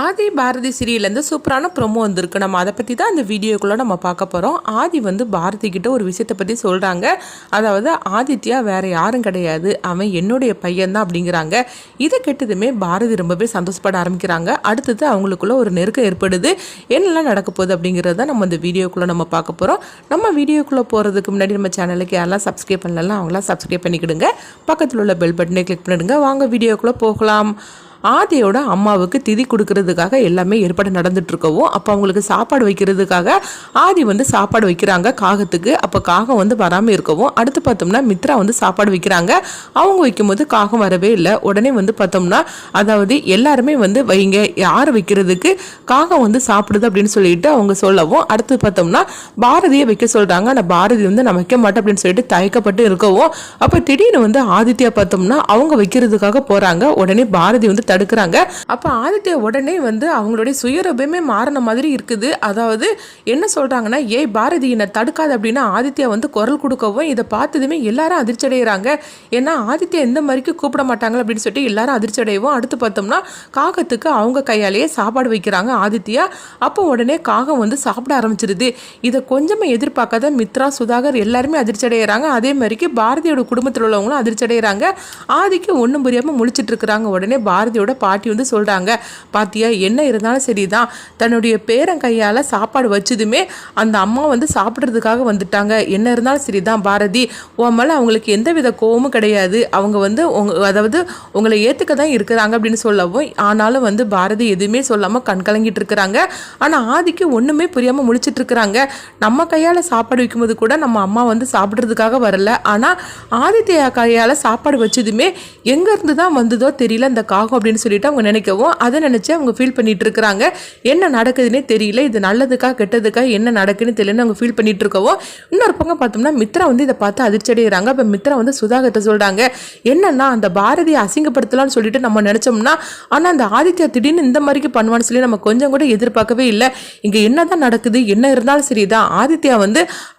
ஆதி பாரதி சீரியல்லேருந்து சூப்பரான ப்ரொமோ வந்திருக்கு. நம்ம அதை பற்றி தான் இந்த வீடியோக்குள்ளே நம்ம பார்க்க போகிறோம். ஆதி பாரதி கிட்ட ஒரு விஷயத்தை பற்றி சொல்கிறாங்க. அதாவது ஆதித்யா வேறு யாரும் கிடையாது, அவன் என்னுடைய பையன்தான் அப்படிங்கிறாங்க. இதை கேட்டதுமே பாரதி ரொம்பவே சந்தோஷப்பட ஆரம்பிக்கிறாங்க. அடுத்தது அவங்களுக்குள்ள ஒரு நெருக்கம் ஏற்படுது. என்னெல்லாம் நடக்க போகுது அப்படிங்கிறத நம்ம இந்த வீடியோக்குள்ளே நம்ம பார்க்க போகிறோம். நம்ம வீடியோக்குள்ளே போகிறதுக்கு முன்னாடி நம்ம சேனலுக்கு யாரெல்லாம் சப்ஸ்கிரைப் பண்ணலாம் அவங்களாம் சப்ஸ்கிரைப் பண்ணிக்கிடுங்க. பக்கத்தில் உள்ள பெல் பட்டனை கிளிக் பண்ணிடுங்க. வாங்க வீடியோக்குள்ளே போகலாம். ஆதியோட அம்மாவுக்கு திதி கொடுக்கறதுக்காக எல்லாமே ஏற்பாடு நடந்துட்டு இருக்கவும், அப்போ அவங்களுக்கு சாப்பாடு வைக்கிறதுக்காக ஆதி சாப்பாடு வைக்கிறாங்க காகத்துக்கு. அப்போ காகம் வராமல் இருக்கவும், அடுத்து பார்த்தோம்னா மித்ரா சாப்பாடு வைக்கிறாங்க. அவங்க வைக்கும்போது காகம் வரவே இல்லை. உடனே பார்த்தோம்னா அதாவது எல்லாருமே வைங்க, யார் வைக்கிறதுக்கு காகம் சாப்பிடுது அப்படின்னு சொல்லிட்டு அவங்க சொல்லவும், அடுத்து பார்த்தோம்னா பாரதியை வைக்க சொல்றாங்க. ஆனால் பாரதி நான் வைக்க மாட்டேன் அப்படின்னு சொல்லிட்டு தயக்கப்பட்டு இருக்கவும், அப்போ திடீர்னு ஆதித்யா பார்த்தோம்னா அவங்க வைக்கிறதுக்காக போறாங்க. உடனே பாரதி தடுக்கிறாங்க. அப்ப ஆதித்யா உடனே அவங்களுடைய சுயரூபமே மாறின மாதிரி இருக்குது. அதாவது என்ன சொல்றாங்கன்னா, ஏய் பாரதி என்னை தடுக்காது அப்படின்னு ஆதித்யா குரல் கொடுக்கவும், இதை பார்த்ததுமே எல்லாரும் அதிர்ச்சி அடைகிறாங்க. ஏன்னா ஆதித்யா எந்த மாதிரிக்கு கூப்பிட மாட்டாங்க அப்படின்னு சொல்லிட்டு எல்லாரும் அதிர்ச்சி அடையவும், அடுத்து பார்த்தோம்னா காகத்துக்கு அவங்க கையாலேயே சாப்பாடு வைக்கிறாங்க ஆதித்யா. அப்போ உடனே காகம் சாப்பிட ஆரம்பிச்சிருது. இதை கொஞ்சமா எதிர்பார்க்காத மித்ரா, சுதாகர் எல்லாருமே அதிர்ச்சி அடைகிறாங்க. அதே மாதிரிக்கு பாரதியோட குடும்பத்தில் உள்ளவங்களும் அதிர்ச்சி அடைகிறாங்க. ஆதிக்கு ஒன்றும் புரியாம முழிச்சிட்டு இருக்கிறாங்க. உடனே பாரதி பாட்டி சொல்றாங்க, பாத்தியா என்ன இருந்தாலும் சரிதான், தன்னுடைய பேரன் கையால சாப்பாடு வச்சதுமே அந்த அம்மா சாப்பிட்றதுக்காக வந்துட்டாங்க. என்ன இருந்தாலும் சரிதான் பாரதி, உன் மேல அவங்களுக்கு எந்தவித கோவமும் கிடையாது. அவங்க அதாவது உங்களை ஏத்துக்க தான் இருக்கிறாங்க அப்படின்னு சொல்லவும், ஆனாலும் பாரதி எதுவுமே சொல்லாம கண் கலங்கிட்டு இருக்கிறாங்க. ஆனா ஆதிக்கு ஒண்ணுமே புரியாம முழிச்சிட்டு இருக்கிறாங்க. நம்ம கையால சாப்பாடு வைக்கும்போது கூட நம்ம அம்மா சாப்பிட்றதுக்காக வரல, ஆனா ஆதித்யா கையால சாப்பாடு வச்சதுமே எங்க இருந்து தான் வந்ததோ தெரியல இந்த காகம் அப்படின்னு சொல்லிட்டு அவங்க நினைக்கவும், அதை நினைச்சு அவங்க ஃபீல் பண்ணிட்டு இருக்கிறாங்க. என்ன நடக்குதுன்னே தெரியல, இது நல்லதுக்கா கெட்டதுக்கா என்ன நடக்குன்னு தெரியலன்னு அவங்க ஃபீல் பண்ணிட்டு இருக்கவும், இன்னொரு பக்கம் பார்த்தோம்னா மித்ரா இதை பார்த்து அதிர்ச்சி அடைகிறாங்க. அப்போ மித்ரா சுதாகர்ட்ட சொல்றாங்க, என்னன்னா அந்த பாரதியை அசிங்கப்படுத்தலாம்னு சொல்லிட்டு நம்ம நினைச்சோம்னா, ஆனா அந்த ஆதித்யா திடீர்னு இந்த மாதிரிக்கு பண்ணுவான்னு சொல்லி நம்ம கொஞ்சம் கூட எதிர்பார்க்கவே இல்லை. இங்க என்னதான் நடக்குது, என்ன இருந்தாலும் சரிதான், ஆதித்யா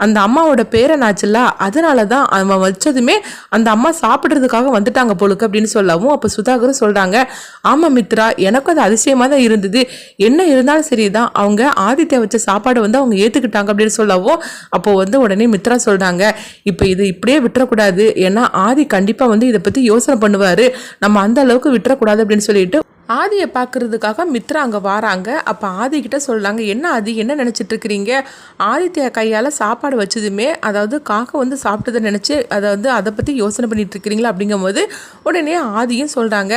அந்த அம்மாவோட பேரனாச்சுல்ல, அதனாலதான் அவன் வச்சதுமே அந்த அம்மா சாப்பிடுறதுக்காக வந்துட்டாங்க போலுக்கு அப்படின்னு சொல்லவும், அப்போ சுதாகரும் சொல்றாங்க, ஆமா மித்ரா, எனக்கும் அது அதிசயமா தான் இருந்தது. என்ன இருந்தாலும் சரிதான், அவங்க ஆதித்யா வச்ச சாப்பாடு அவங்க ஏத்துக்கிட்டாங்க அப்படின்னு சொல்லவும், அப்போ உடனே மித்ரா சொல்றாங்க, இப்ப இது இப்படியே விட்டுறக்கூடாது, ஏன்னா ஆதி கண்டிப்பா இதை பத்தி யோசனை பண்ணுவாரு, நம்ம அந்த அளவுக்கு விட்டுறக்கூடாது அப்படின்னு சொல்லிட்டு ஆதியை பார்க்கறதுக்காக மித்ரா அங்கே வராங்க. அப்போ ஆதிக்கிட்ட சொல்கிறாங்க, என்ன ஆதி என்ன நினச்சிட்டு இருக்கிறீங்க, ஆதித்யா கையால் சாப்பாடு வச்சதுமே அதாவது காக்க சாப்பிட்டதை நினச்சி அதை பற்றி யோசனை பண்ணிட்டு இருக்கிறீங்களா அப்படிங்கும்போது, உடனே ஆதியும் சொல்கிறாங்க,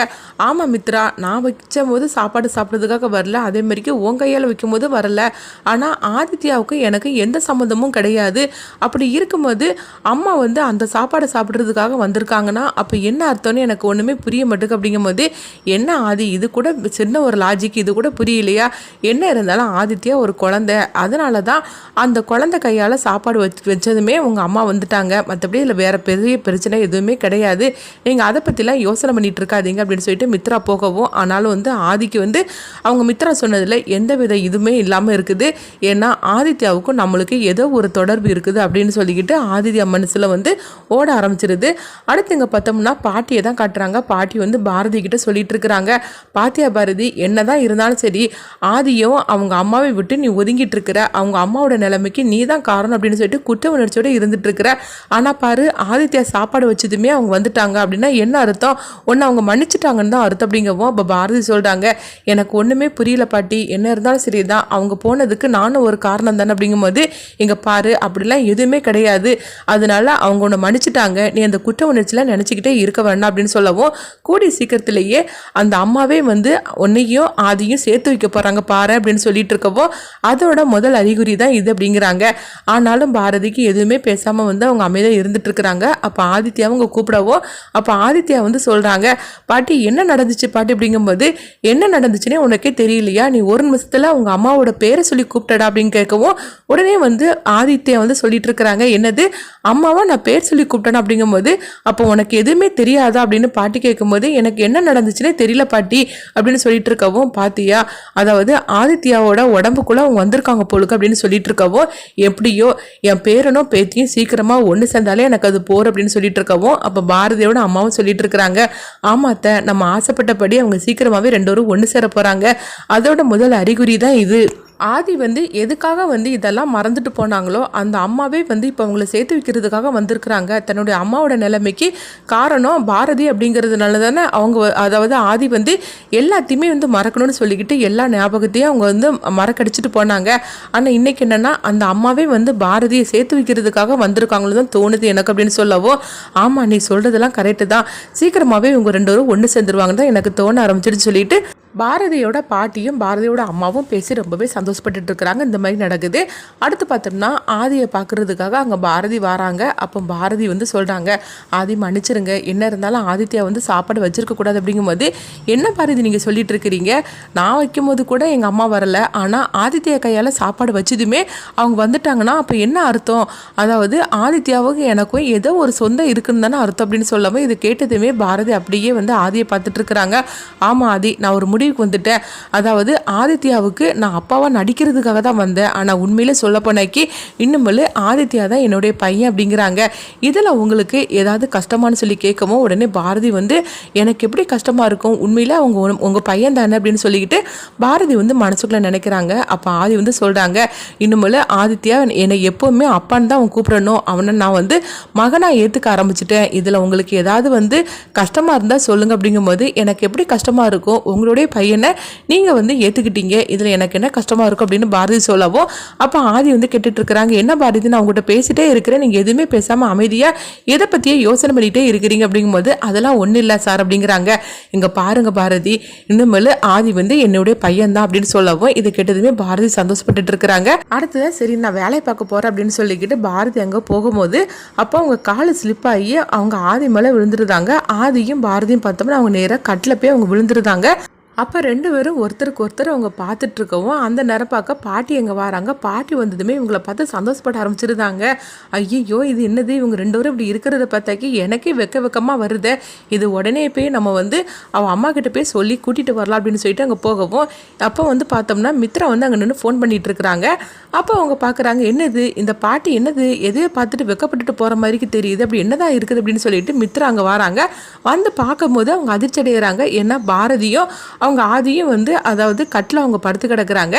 ஆமாம் மித்ரா, நான் வைக்கும் போது சாப்பாடு சாப்பிட்றதுக்காக வரல, அதே மாதிரிக்கு உன் கையால் வைக்கும்போது வரல, ஆனால் ஆதித்யாவுக்கு எனக்கு எந்த சம்மந்தமும் கிடையாது. அப்படி இருக்கும்போது அம்மா அந்த சாப்பாடை சாப்பிட்றதுக்காக வந்திருக்காங்கன்னா அப்போ என்ன அர்த்தம்னு எனக்கு ஒன்றுமே புரிய மாட்டேங்குது அப்படிங்கும்போது, என்ன ஆதி இது கூட சின்ன ஒரு லாஜிக், இது கூட புரியலையா, என்ன இருந்தாலும் ஆதித்யா ஒரு குழந்தை, அதனால தான் அந்த குழந்தை கையால் சாப்பாடு வச்சதுமே உங்கள் அம்மா வந்துட்டாங்க, மற்றபடி இதில் வேறு பெரிய பிரச்சனை எதுவுமே கிடையாது, நீங்கள் அதை பற்றிலாம் யோசனை பண்ணிட்டு இருக்காதீங்க அப்படின்னு சொல்லிட்டு மித்ரா போகவும், ஆனாலும் ஆதிக்கு அவங்க மித்ரா சொன்னதில் எந்த வித இதுவுமே இல்லாமல் இருக்குது. ஏன்னா ஆதித்யாவுக்கும் நம்மளுக்கு ஏதோ ஒரு தொடர்பு இருக்குது அப்படின்னு சொல்லிக்கிட்டு ஆதித்யா மனசில் ஓட ஆரம்பிச்சிருது. அடுத்து இங்கே பார்த்தோம்னா பாட்டியை தான் காட்டுறாங்க. பாட்டி பாரதி கிட்ட சொல்லிட்டு இருக்கிறாங்க, பாத்தியா பாரதி, என்னதான் இருந்தாலும் சரி, ஆதியும் அவங்க அம்மாவை விட்டு நீ ஒதுங்கிட்டு இருக்கிற, அவங்க அம்மாவோட நிலைமைக்கு நீ தான் காரணம் அப்படின்னு சொல்லிட்டு குற்ற உணர்ச்சியோட இருந்துட்டு இருக்கிற. ஆனா பாரு, ஆதித்யா சாப்பாடு வச்சதுமே அவங்க வந்துட்டாங்க அப்படின்னா என்ன அர்த்தம், ஒன்னு அவங்க மன்னிச்சுட்டாங்கன்னு தான் அர்த்தம் அப்படிங்கவும், அப்ப பாரதி சொல்றாங்க, எனக்கு ஒண்ணுமே புரியல பாட்டி, என்ன இருந்தாலும் சரிதான், அவங்க போனதுக்கு நானும் ஒரு காரணம் தானே அப்படிங்கும்போது, இங்க பாரு அப்படிலாம் எதுவுமே கிடையாது, அதனால அவங்க உன்னை மன்னிச்சுட்டாங்க, நீ அந்த குற்ற உணர்ச்சியில நினைச்சுக்கிட்டே இருக்க வேண்டாம் அப்படின்னு சொல்லவும், கூடிய சீக்கிரத்திலேயே அந்த அம்மாவே உன்னையும் ஆதியும் சேர்த்து வைக்க போறாங்க பாரு அப்படின்னு சொல்லிட்டு இருக்கவோ, அதோட முதல் அறிகுறி தான் இது அப்படிங்கிறாங்க. ஆனாலும் பாரதிக்கு எதுவுமே பேசாம அவங்க அமைதியா இருந்துட்டு இருக்கிறாங்க. அப்ப ஆதித்யா அவங்க கூப்பிடவோ, அப்ப ஆதித்யா சொல்றாங்க, பாட்டி என்ன நடந்துச்சு பாட்டி அப்படிங்கும்போது, என்ன நடந்துச்சுன்னே உனக்கே தெரியலையா, நீ ஒரு நிமிஷத்துல உங்க அம்மாவோட பேரை சொல்லி கூப்பிட்டடா அப்படின்னு கேட்கவும், உடனே ஆதித்யா சொல்லிட்டு இருக்கிறாங்க, என்னது அம்மாவா நான் பேர் சொல்லி கூப்பிட்டேன் அப்படிங்கும்போது, அப்போ உனக்கு எதுவுமே தெரியாதா அப்படின்னு பாட்டி கேட்கும்போது, எனக்கு என்ன நடந்துச்சுன்னே தெரியல பாட்டி, அப்படின்னு சொல்லிட்டு இருக்கவும், பாத்தியா அதாவது ஆதித்யாவோட உடம்புக்குள்ள அவங்க வந்திருக்காங்க போலுக்கு அப்படின்னு சொல்லிட்டு இருக்கவும், எப்படியோ என் பேரனும் பேத்தியும் சீக்கிரமா ஒன்று சேர்ந்தாலே எனக்கு அது போர் அப்படின்னு சொல்லிட்டு இருக்கவும், அப்ப பாரதியோட அம்மாவும் சொல்லிட்டு இருக்கிறாங்க, ஆமாத்த நம்ம ஆசைப்பட்டபடி அவங்க சீக்கிரமாவே ரெண்டு பேரும் ஒன்று சேர போறாங்க. அதோட முதல் அறிகுறி தான் இது. ஆதி எதுக்காக இதெல்லாம் மறந்துட்டு போனாங்களோ அந்த அம்மாவே இப்போ அவங்கள சேர்த்து வைக்கிறதுக்காக வந்திருக்கிறாங்க. தன்னுடைய அம்மாவோட நிலைமைக்கு காரணம் பாரதி அப்படிங்கிறதுனால தானே அவங்க, அதாவது ஆதி எல்லாத்தையுமே மறக்கணும்னு சொல்லிக்கிட்டு எல்லா ஞாபகத்தையும் அவங்க மறக்கடிச்சிட்டு போனாங்க. ஆனால் இன்னைக்கு என்னன்னா அந்த அம்மாவே பாரதியை சேர்த்து வைக்கிறதுக்காக வந்திருக்காங்களோ தான் தோணுது எனக்கு அப்படின்னு சொல்லவோ, ஆமாம் நீ சொல்றதெல்லாம் கரெக்டு தான், சீக்கிரமாகவே இவங்க ரெண்டு பேரும் ஒன்று சேர்ந்துருவாங்க தான் எனக்கு தோண ஆரம்பிச்சிட்டு சொல்லிட்டு பாரதியோட பாட்டியும் பாரதியோட அம்மாவும் பேசி ரொம்பவே சந்தோஷப்பட்டு இருக்கிறாங்க. இந்த மாதிரி நடக்குது. அடுத்து பார்த்தோம்னா ஆதியை பார்க்கறதுக்காக அங்கே பாரதி வராங்க. அப்போ பாரதி சொல்கிறாங்க, ஆதி மன்னிச்சிருங்க, என்ன இருந்தாலும் ஆதித்யா சாப்பாடு வச்சிருக்க கூடாது அப்படிங்கும்போது, என்ன பாரதி நீங்கள் சொல்லிட்டு இருக்கிறீங்க, நான் வைக்கும்போது கூட எங்கள் அம்மா வரலை, ஆனால் ஆதித்யா கையால் சாப்பாடு வச்சதுமே அவங்க வந்துட்டாங்கன்னா அப்போ என்ன அர்த்தம், அதாவது ஆதித்யாவுக்கு எனக்கும் ஏதோ ஒரு சொந்தம் இருக்குன்னு தானே அர்த்தம் அப்படின்னு சொல்லாமல், இது கேட்டதுமே பாரதி அப்படியே ஆதியை பார்த்துட்டு இருக்கிறாங்க. ஆமாம் ஆதி, நான் ஒரு முடிவுக்கு வந்துட்டேன், அதாவது ஆதித்யாவுக்கு நான் அப்பாவா நடிக்கிறதுக்காக தான் வந்தேன், ஆனால் உண்மையிலே சொல்ல போனாக்கி இன்னுமே ஆதித்யா தான் என்னுடைய பையன் அப்படிங்கிறாங்க. இதில் உங்களுக்கு ஏதாவது கஷ்டமானு சொல்லி கேட்கவும் உடனே பாரதி எனக்கு எப்படி கஷ்டமாக இருக்கும், உண்மையில அவங்க உங்கள் பையன் தானே அப்படின்னு சொல்லிக்கிட்டு பாரதி மனசுக்குள்ள நினைக்கிறாங்க. அப்போ ஆதி சொல்கிறாங்க, இன்னுமே ஆதித்யா என்னை எப்போவுமே அப்பான்னு தான் அவன் கூப்பிடணும், அவனை நான் மகனாக ஏற்றுக்க ஆரம்பிச்சிட்டேன், இதில் உங்களுக்கு ஏதாவது கஷ்டமாக இருந்தால் சொல்லுங்கள் அப்படிங்கும்போது, எனக்கு எப்படி கஷ்டமாக இருக்கும், உங்களுடைய பையனை நீங்கள் ஏற்றுக்கிட்டீங்க, இதில் எனக்கு என்ன கஷ்டமாக இருக்கும் அப்படின்னு பாரதி சொல்லவும், அப்போ ஆதி கேட்டுட்டு இருக்கிறாங்க, என்ன பாரதி நான் உங்கள்கிட்ட பேசிட்டே இருக்கிறேன், நீங்கள் எதுவுமே பேசாமல் அமைதியாக எதை பற்றியே யோசனை பண்ணிகிட்டே இருக்கிறீங்க அப்படிங்கும்போது, அதெல்லாம் ஒன்றும் இல்லை சார் அப்படிங்கிறாங்க. இங்கே பாருங்க பாரதி, இன்னுமேல் ஆதி என்னுடைய பையன் தான் அப்படின்னு சொல்லவும், இது கேட்டதுமே பாரதி சந்தோஷப்பட்டுட்டு இருக்கிறாங்க. அடுத்ததான் சரி நான் வேலையை பார்க்க போகிறேன் அப்படின்னு சொல்லிக்கிட்டு பாரதி அங்கே போகும்போது, அப்போ அவங்க காலு ஸ்லிப் ஆகி அவங்க ஆதி மேலே விழுந்துருந்தாங்க. ஆதியும் பாரதியும் பார்த்தோம்னா அவங்க நேராக கட்டில் போய் அவங்க விழுந்துருந்தாங்க. அப்போ ரெண்டு பேரும் ஒருத்தருக்கு ஒருத்தர் அவங்க பார்த்துட்டு இருக்கவும், அந்த நேரம் பார்க்க பாட்டி எங்கே வராங்க. பாட்டி வந்ததுமே இவங்களை பார்த்து சந்தோஷப்பட ஆரம்பிச்சிருந்தாங்க. ஐயோ இது என்னது, இவங்க ரெண்டு பேரும் இப்படி இருக்கிறத பார்த்தாக்கி எனக்கே வெக்கமாக வருது, இது உடனே போய் நம்ம அவள் அம்மா கிட்ட போய் சொல்லி கூட்டிகிட்டு வரலாம் அப்படின்னு சொல்லிட்டு அங்கே போகவும், அப்போ பார்த்தோம்னா மித்ரா அங்கே நின்று ஃபோன் பண்ணிட்டு இருக்கிறாங்க. அப்போ அவங்க பார்க்குறாங்க, என்னது இந்த பாட்டி என்னது எதையோ பார்த்துட்டு வெக்கப்பட்டுட்டு போகிற மாதிரிக்கு தெரியுது, அப்படி என்னதான் இருக்குது அப்படின்னு சொல்லிட்டு மித்ரா அங்கே வராங்க. பார்க்கும்போது அவங்க அதிர்ச்சி அடைகிறாங்க. ஏன்னா பாரதியும் அவங்க ஆதியும் அதாவது கட்டில் அவங்க படுத்து கிடக்குறாங்க.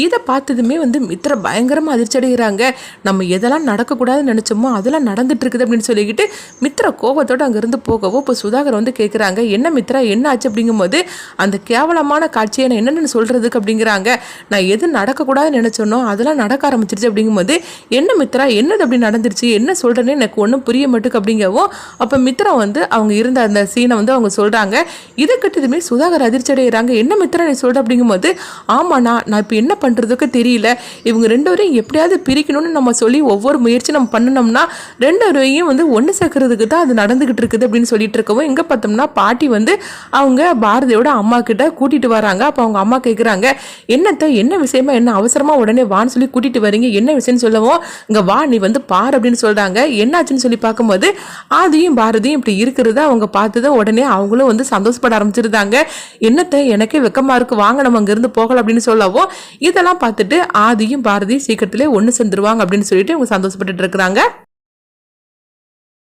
இதை பார்த்ததுமே மித்ரா பயங்கரமாக அதிர்ச்சி அடைகிறாங்க. நம்ம எதெல்லாம் நடக்கக்கூடாதுன்னு நினச்சோமோ அதெல்லாம் நடந்துட்டு இருக்குது அப்படின்னு சொல்லிக்கிட்டு மித்ரா கோபத்தோடு அங்கேருந்து போகவும், இப்போ சுதாகர் கேட்குறாங்க, என்ன மித்ரா என்ன ஆச்சு அப்படிங்கும்போது, அந்த கேவலமான காட்சியை நான் என்னென்னு சொல்கிறதுக்கு அப்படிங்கிறாங்க. நான் எது நடக்கக்கூடாதுன்னு நினச்சோனோ அதெல்லாம் நடக்க ஆரம்பிச்சிருச்சு அப்படிங்கும்போது, என்ன மித்ரா என்னது அப்படி நடந்துருச்சு, என்ன சொல்கிறேன்னு எனக்கு ஒன்றும் புரிய மாட்டுக்கு அப்படிங்கவும், அப்போ மித்ரா அவங்க இருந்த அந்த சீனை அவங்க சொல்கிறாங்க. இதை கட்டதுமே சுதாகர் அதிர்ச்சி அடைகிறாங்க. என்ன மித்ரா நீ சொல்ற அப்படிங்கும்போது, ஆமாண்ணா நான் இப்போ என்ன பண்ணுறதுக்கு தெரியல, இவங்க ரெண்டு பேரையும் எப்படியாவது பிரிக்கணும்னு நம்ம சொல்லி ஒவ்வொரு முயற்சி நம்ம பண்ணணும்னா ரெண்டு பேரையும் ஒன்று சேர்க்கறதுக்கு தான் அது நடந்துகிட்டு இருக்குது அப்படின்னு சொல்லிட்டு இருக்கவும், இங்கே பார்த்தோம்னா பாட்டி அவங்க பாரதியோட அம்மா கிட்ட கூட்டிட்டு வராங்க. அப்போ அவங்க அம்மா கேட்குறாங்க, என்ன விஷயமா, என்ன அவசரமா உடனே வான்னு சொல்லி கூட்டிட்டு வரீங்க, என்ன விஷயம்னு சொல்லவும், இங்கே வா நீ பாரு அப்படின்னு சொல்றாங்க. என்னாச்சுன்னு சொல்லி பார்க்கும்போது ஆதியும் பாரதியும் இப்படி இருக்கிறத அவங்க பார்த்ததும் உடனே அவங்களும் சந்தோஷப்பட ஆரம்பிச்சிருந்தாங்க. என்னத்தை எனக்கே வெக்கமா இருக்கு, வாங்க நம்ம அங்கிருந்து போகலாம் அப்படின்னு சொல்லவும், இதெல்லாம் பார்த்துட்டு ஆதியும் பாரதியும் சீக்கிரத்திலே ஒன்று சேர்ந்துருவாங்க அப்படின்னு சொல்லிட்டு அவங்க சந்தோஷப்பட்டுட்டு இருக்கிறாங்க.